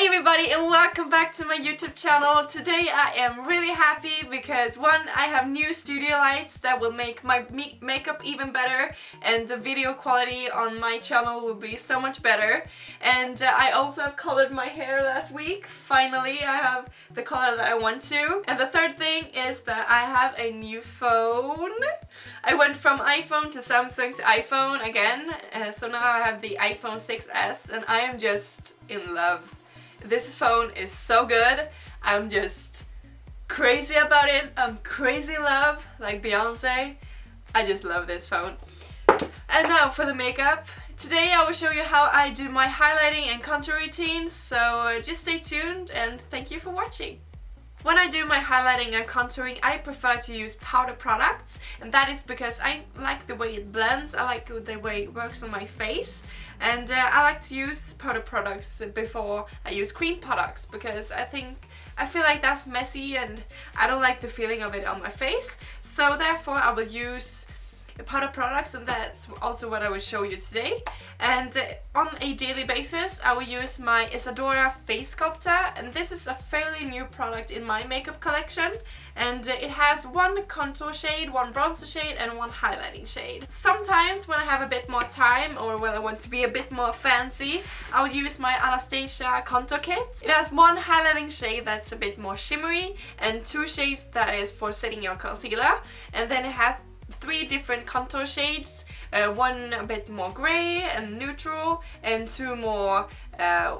Hi everybody and welcome back to my YouTube channel. Today I am really happy because one, I have new studio lights that will make my makeup even better and the video quality on my channel will be so much better. And I also colored my hair last week. Finally I have the color that I want to. And the third thing is that I have a new phone. I went from iPhone to Samsung to iPhone again. So now I have the iPhone 6s and I am just in love. This phone is so good. I'm just crazy about it. I'm crazy in love, like Beyonce. I just love this phone. And now for the makeup. Today I will show you how I do my highlighting and contour routine, so just stay tuned and thank you for watching. When I do my highlighting and contouring, I prefer to use powder products, and that is because I like the way it blends, I like the way it works on my face, and I like to use powder products before I use cream products because I feel like that's messy and I don't like the feeling of it on my face, so therefore I will use powder products, and that's also what I will show you today. And on a daily basis I will use my Isadora face sculptor, and this is a fairly new product in my makeup collection, and it has one contour shade, one bronzer shade and one highlighting shade. Sometimes when I have a bit more time or when I want to be a bit more fancy, I will use my Anastasia contour kit. It has one highlighting shade that's a bit more shimmery and two shades that is for setting your concealer, and then it has three different contour shades, one a bit more grey and neutral and two more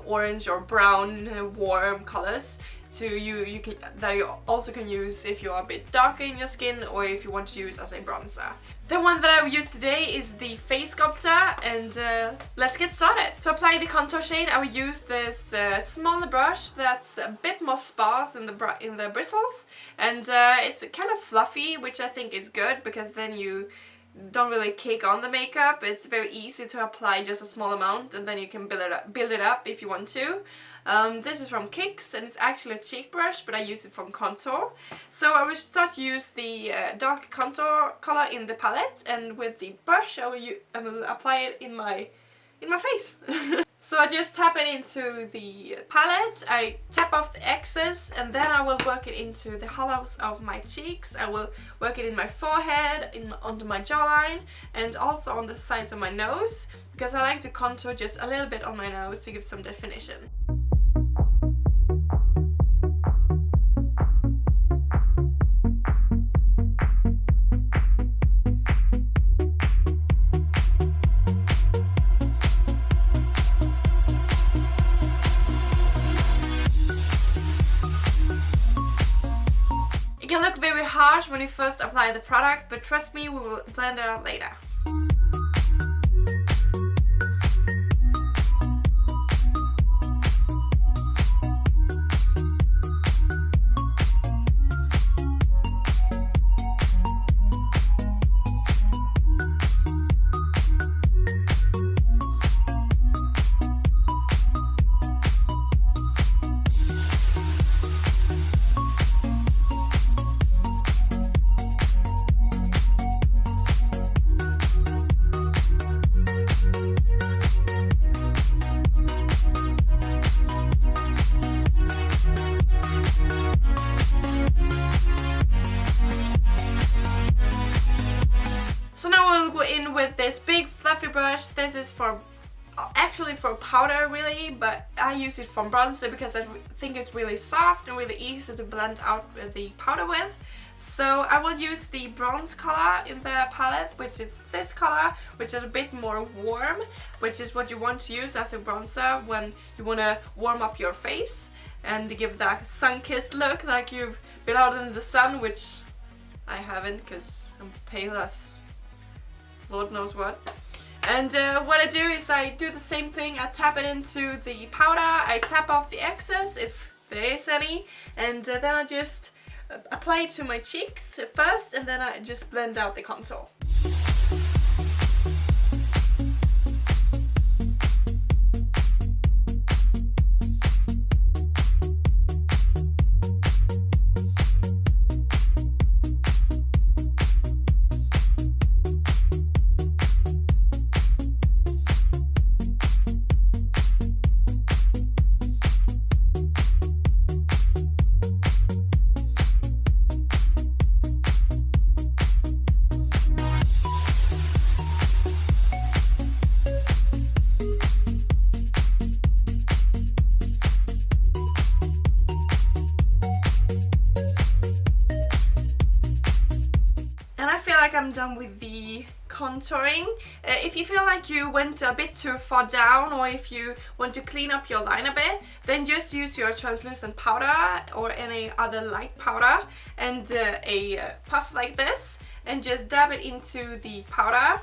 orange or brown warm colors that you also can use if you are a bit darker in your skin or if you want to use as a bronzer. The one that I will use today is the face sculptor, and let's get started. To apply the contour shade I will use this smaller brush that's a bit more sparse in the bristles, and it's kind of fluffy, which I think is good because then you don't really cake on the makeup. It's very easy to apply just a small amount and then you can build it up if you want to. This is from Kicks and it's actually a cheek brush, but I use it from contour. So I will start to use the dark contour color in the palette, and with the brush I will apply it in my face. So I just tap it into the palette, I tap off the excess, and then I will work it into the hollows of my cheeks. I will work it in my forehead, onto my jawline, and also on the sides of my nose, because I like to contour just a little bit on my nose to give some definition. It can look very harsh when you first apply the product, but trust me, we will blend it out later. So now we'll go in with this big fluffy brush. This is actually for powder really, but I use it from bronzer because I think it's really soft and really easy to blend out with the powder with. So I will use the bronze color in the palette, which is this color, which is a bit more warm, which is what you want to use as a bronzer when you want to warm up your face and give that sun-kissed look, like you've been out in the sun, which I haven't because I'm pale as Lord knows what. And what I do is I do the same thing. I tap it into the powder, I tap off the excess if there is any, and then I just apply it to my cheeks first, and then I just blend out the contour. I'm done with the contouring. If you feel like you went a bit too far down, or if you want to clean up your line a bit, then just use your translucent powder or any other light powder and a puff like this, and just dab it into the powder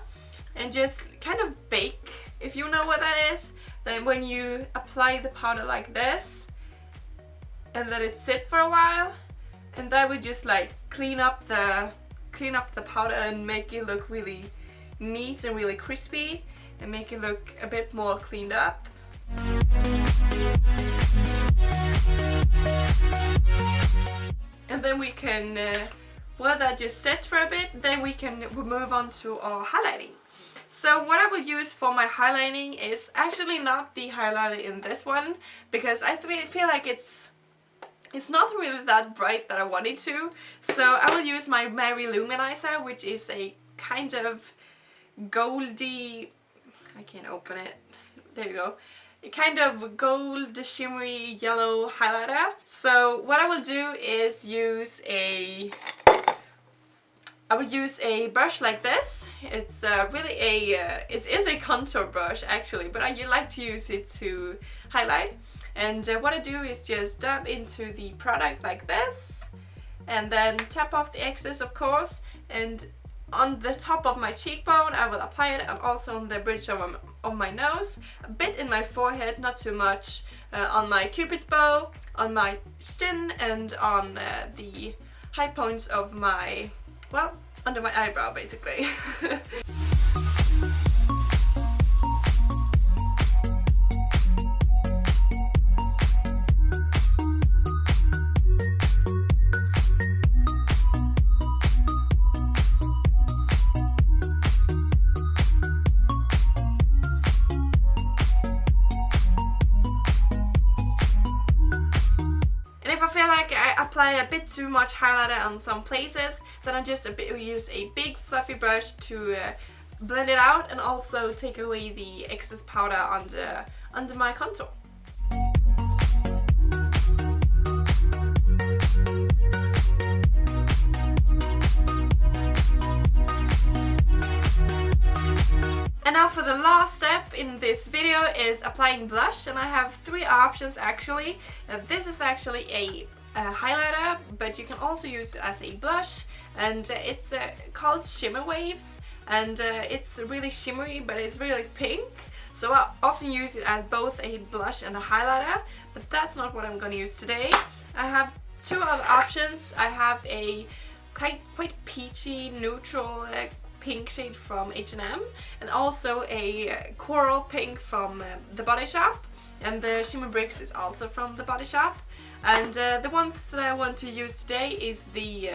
and just kind of bake, if you know what that is. Then when you apply the powder like this and let it sit for a while, and that would just like clean up the powder and make it look really neat and really crispy and make it look a bit more cleaned up. And then we can, while that just sits for a bit, then we can move on to our highlighting. So what I will use for my highlighting is actually not the highlighter in this one, because I feel like it's not really that bright that I want it to. So I will use my Mary Luminizer, which is a kind of goldy, I can't open it, there you go, a kind of gold shimmery yellow highlighter. So what I will do is use a brush like this. It's really it is a contour brush actually, but I like to use it to highlight. And what I do is just dab into the product like this, and then tap off the excess, of course, and on the top of my cheekbone I will apply it, and also on the bridge of my nose, a bit in my forehead, not too much, on my cupid's bow, on my chin, and on the high points of my, well, under my eyebrow basically. Apply a bit too much highlighter on some places, then I just use a big fluffy brush to blend it out and also take away the excess powder under my contour. And now for the last step in this video is applying blush, and I have three options actually. This is actually a highlighter, but you can also use it as a blush, and it's called Shimmer Waves, and it's really shimmery, but it's really pink, so I often use it as both a blush and a highlighter, but that's not what I'm going to use today. I have two other options. I have a quite peachy neutral pink shade from H&M, and also a coral pink from The Body Shop, and the Shimmer Bricks is also from The Body Shop. And the ones that I want to use today is the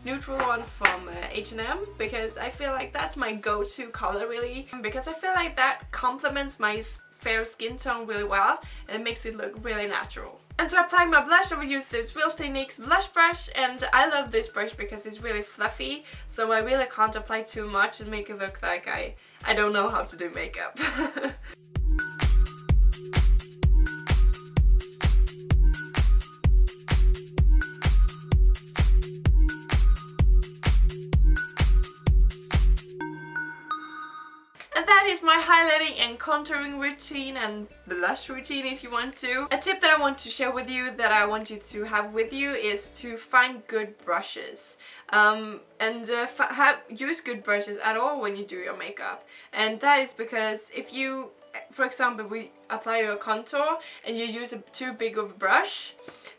neutral one from H&M, because I feel like that's my go-to color really, because I feel like that complements my fair skin tone really well and it makes it look really natural. And to apply my blush I will use this Real Techniques blush brush, and I love this brush because it's really fluffy, so I really can't apply too much and make it look like I don't know how to do makeup. And that is my highlighting and contouring routine and blush routine if you want to. A tip that I want to share with you, that I want you to have with you, is to find good brushes. Use good brushes at all when you do your makeup. And that is because if you, for example, we apply your contour and you use too big of a brush,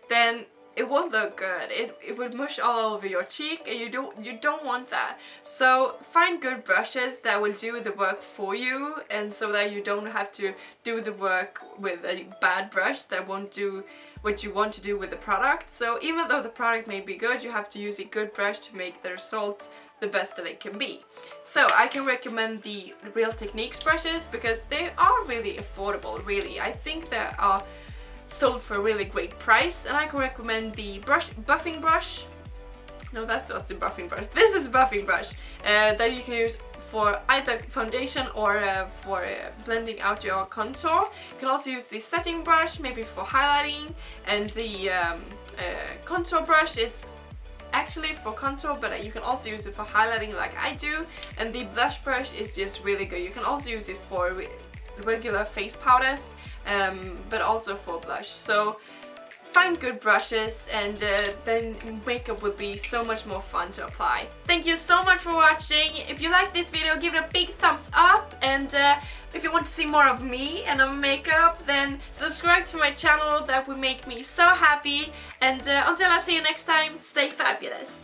then it won't look good. It would mush all over your cheek, and you don't want that. So find good brushes that will do the work for you, and so that you don't have to do the work with a bad brush that won't do what you want to do with the product. So even though the product may be good, you have to use a good brush to make the result the best that it can be. So I can recommend the Real Techniques brushes because they are really affordable, really. I think they are sold for a really great price, and I can recommend the buffing brush. No, that's not the buffing brush. This is a buffing brush that you can use for either foundation or for blending out your contour. You can also use the setting brush, maybe for highlighting, and the contour brush is actually for contour, but you can also use it for highlighting like I do. And the blush brush is just really good. You can also use it for regular face powders, but also for blush. So find good brushes, and then makeup will be so much more fun to apply. Thank you so much for watching. If you like this video, give it a big thumbs up, and if you want to see more of me and of makeup, then subscribe to my channel. That would make me so happy. And until I see you next time, stay fabulous.